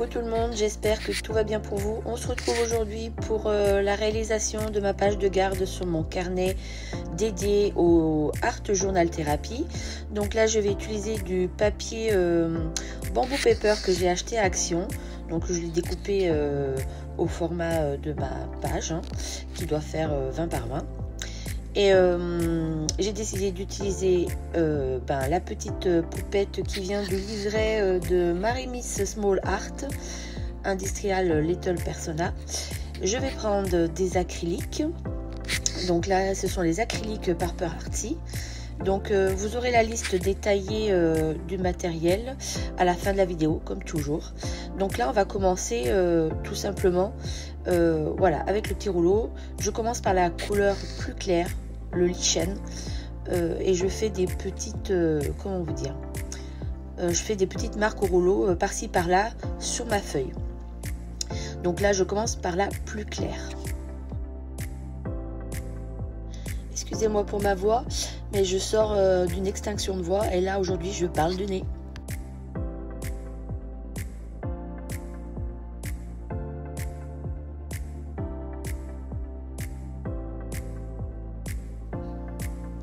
Coucou tout le monde, j'espère que tout va bien pour vous. On se retrouve aujourd'hui pour la réalisation de ma page de garde sur mon carnet dédié au Art Journal Thérapie. Donc là je vais utiliser du papier bamboo paper que j'ai acheté à Action. Donc je l'ai découpé au format de ma page qui doit faire 20 par 20. Et j'ai décidé d'utiliser la petite poupette qui vient du livret de Marie-Miss Small Art Industrial Little Persona. Je vais prendre des acryliques. Donc là, ce sont les acryliques Paper Arty. Donc vous aurez la liste détaillée du matériel à la fin de la vidéo, comme toujours. Donc là, on va commencer tout simplement avec le petit rouleau. Je commence par la couleur plus claire, le lichen, et je fais des petites, comment vous dire, je fais des petites marques au rouleau par-ci par-là sur ma feuille. Donc là, je commence par la plus claire. Excusez-moi pour ma voix, mais je sors d'une extinction de voix et là aujourd'hui je parle du nez.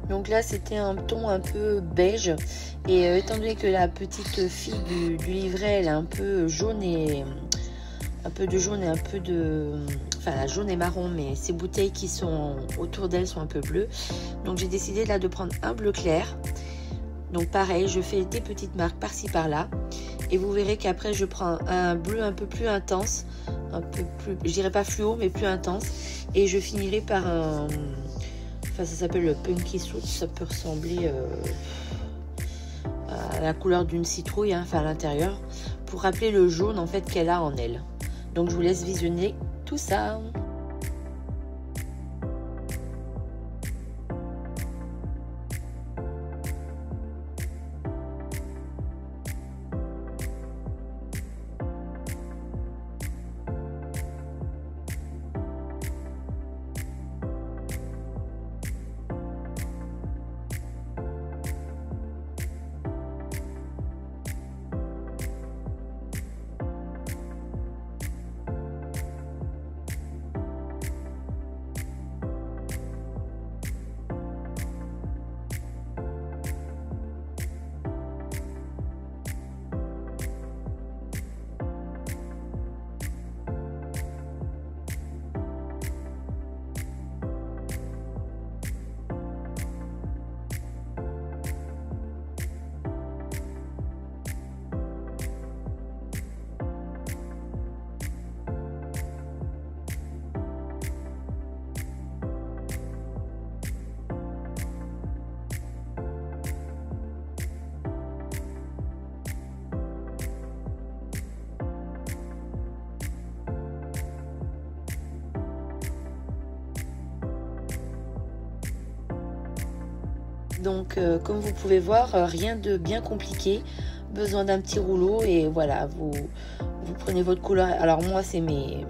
Donc là c'était un ton un peu beige et étant donné que la petite fille du livret elle est un peu jaune et un peu de jaune et un peu de... Enfin la jaune et marron, mais ces bouteilles qui sont autour d'elle sont un peu bleues. Donc j'ai décidé là de prendre un bleu clair. Donc pareil, je fais des petites marques par-ci par-là. Et vous verrez qu'après je prends un bleu un peu plus intense, un peu plus, je dirais pas fluo, mais plus intense. Et je finirai par un... Enfin ça s'appelle le Punky Suit, ça peut ressembler à la couleur d'une citrouille, enfin à l'intérieur, pour rappeler le jaune en fait qu'elle a en elle. Donc je vous laisse visionner tout ça. Donc comme vous pouvez voir, rien de bien compliqué, besoin d'un petit rouleau et voilà, vous prenez votre couleur. Alors moi c'est mes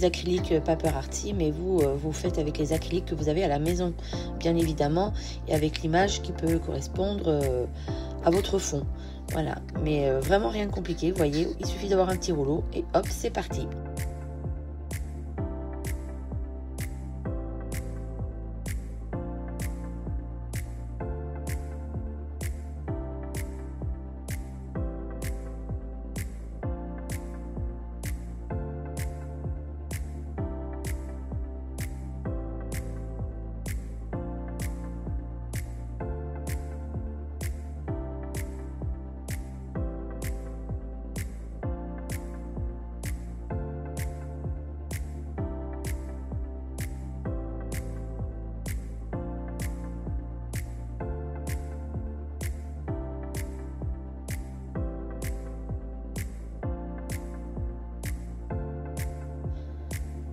acryliques Paper Arty, mais vous faites avec les acryliques que vous avez à la maison bien évidemment et avec l'image qui peut correspondre à votre fond. Voilà, mais vraiment rien de compliqué, vous voyez, il suffit d'avoir un petit rouleau et hop, c'est parti.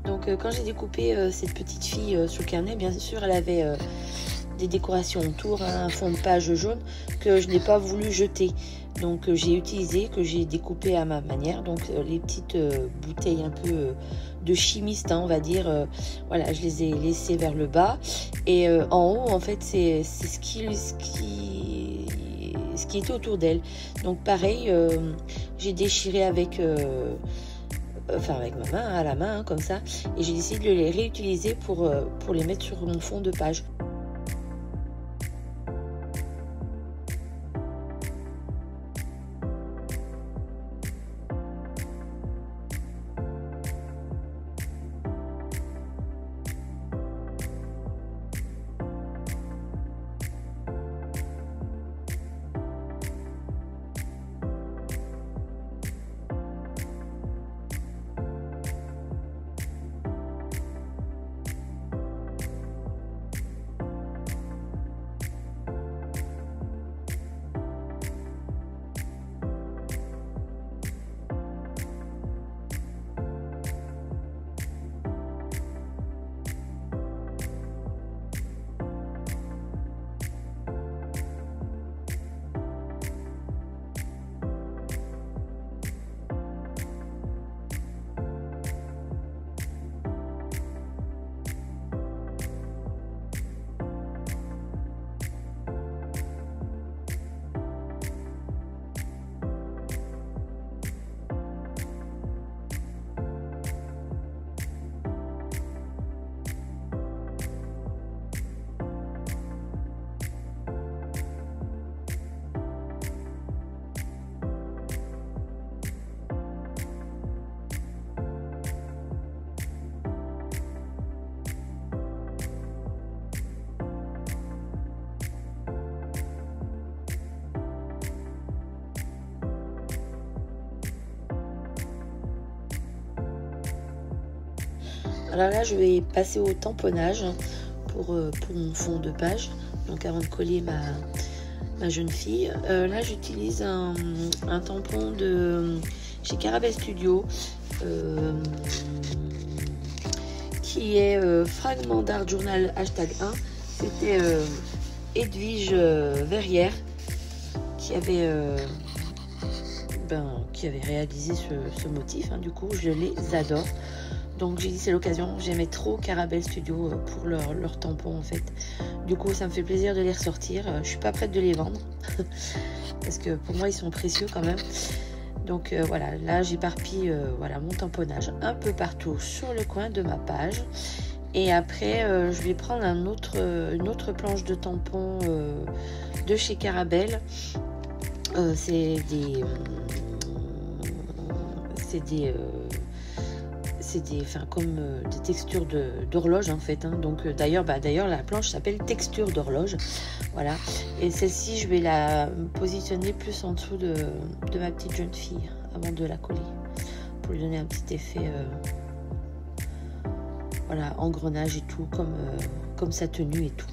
Donc quand j'ai découpé cette petite fille sur le carnet, bien sûr elle avait des décorations autour, un fond de page jaune que je n'ai pas voulu jeter. Donc j'ai utilisé, que j'ai découpé à ma manière, donc les petites bouteilles un peu de chimiste, on va dire, voilà, je les ai laissées vers le bas. Et en haut, en fait, c'est ce qui ce qui était autour d'elle. Donc pareil, j'ai déchiré avec avec ma main, à la main, comme ça, et j'ai décidé de les réutiliser pour les mettre sur mon fond de page. Alors là, je vais passer au tamponnage pour mon fond de page. Donc avant de coller ma jeune fille. Là, j'utilise un tampon de chez Carabel Studio qui est Fragment d'Art Journal #1. C'était Edwige Verrière qui avait réalisé ce motif. Du coup, je les adore. Donc j'ai dit c'est l'occasion, j'aimais trop Carabel Studio pour leur tampon en fait. Du coup ça me fait plaisir de les ressortir. Je suis pas prête de les vendre parce que pour moi ils sont précieux quand même. Donc voilà, là j'éparpille mon tamponnage un peu partout sur le coin de ma page. Et après je vais prendre une autre planche de tampon de chez Carabel. C'est des textures d'horloge en fait. Donc d'ailleurs la planche s'appelle texture d'horloge. Voilà. Et celle-ci, je vais la positionner plus en dessous de ma petite jeune fille avant de la coller pour lui donner un petit effet engrenage et tout, comme sa tenue et tout.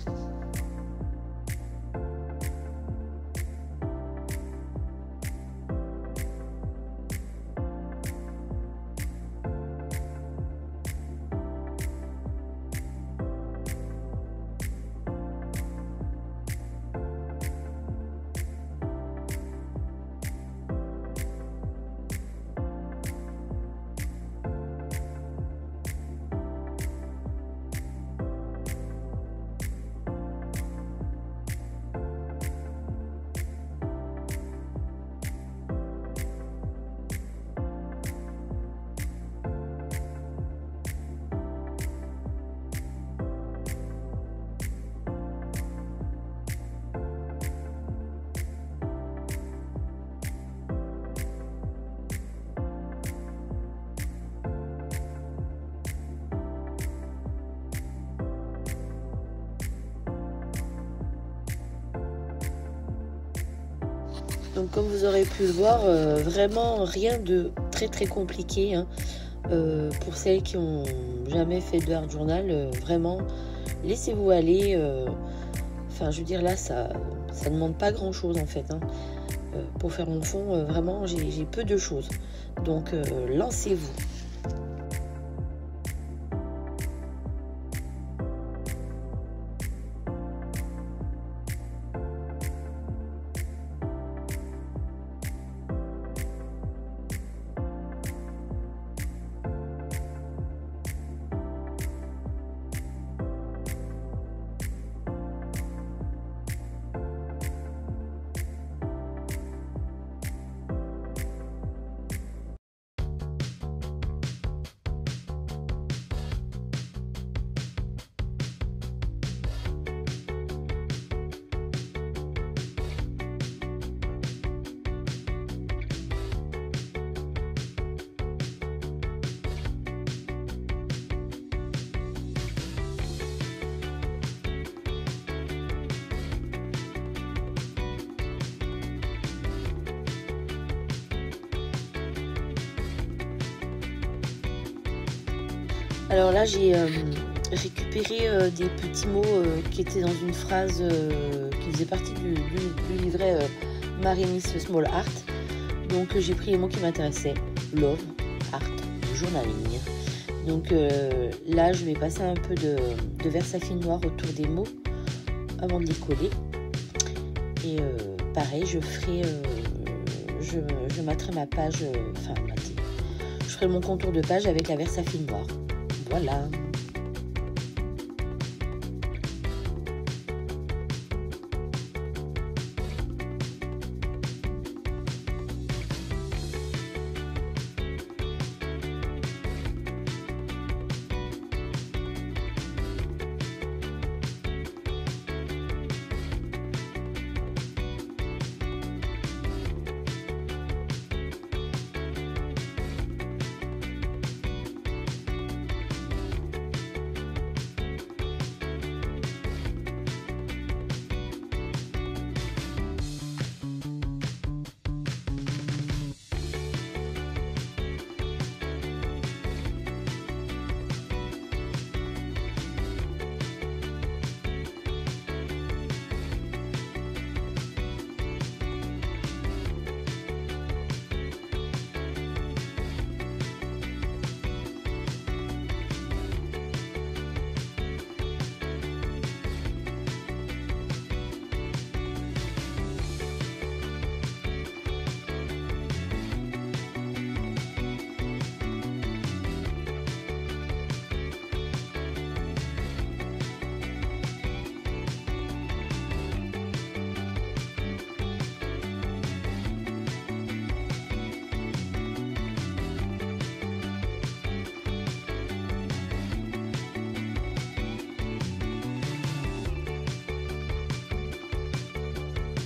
Donc comme vous aurez pu le voir, vraiment rien de très très compliqué. Pour celles qui ont jamais fait de art journal, vraiment laissez-vous aller. Je veux dire là, ça demande pas grand chose en fait. Pour faire mon fond, vraiment j'ai peu de choses. Donc lancez-vous. Alors là, j'ai récupéré des petits mots qui étaient dans une phrase qui faisait partie du livret Marinis Small Art. Donc j'ai pris les mots qui m'intéressaient. Love, art, journaling. Donc là, je vais passer un peu de Versafine noir autour des mots avant de les coller. Et pareil, je ferai, je mettrai ma page, je ferai mon contour de page avec la Versafine noire. Voilà.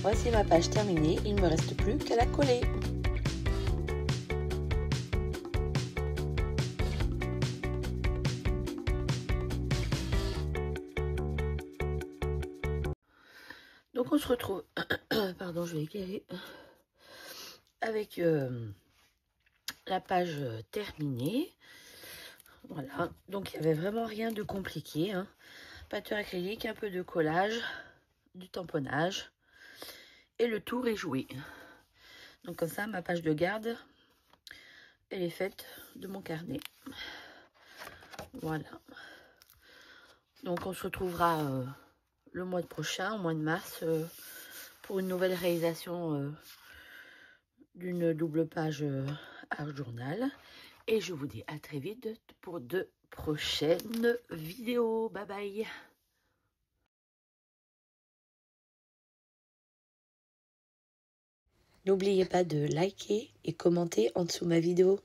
Voici ma page terminée, il ne me reste plus qu'à la coller. Donc on se retrouve, pardon, je vais éclairer, avec la page terminée. Voilà, donc il n'y avait vraiment rien de compliqué, hein. Peinture acrylique, un peu de collage, du tamponnage. Et le tour est joué. Donc comme ça, ma page de garde, elle est faite de mon carnet. Voilà. Donc on se retrouvera le mois prochain, au mois de mars, pour une nouvelle réalisation d'une double page art journal. Et je vous dis à très vite pour de prochaines vidéos. Bye bye. N'oubliez pas de liker et commenter en dessous ma vidéo.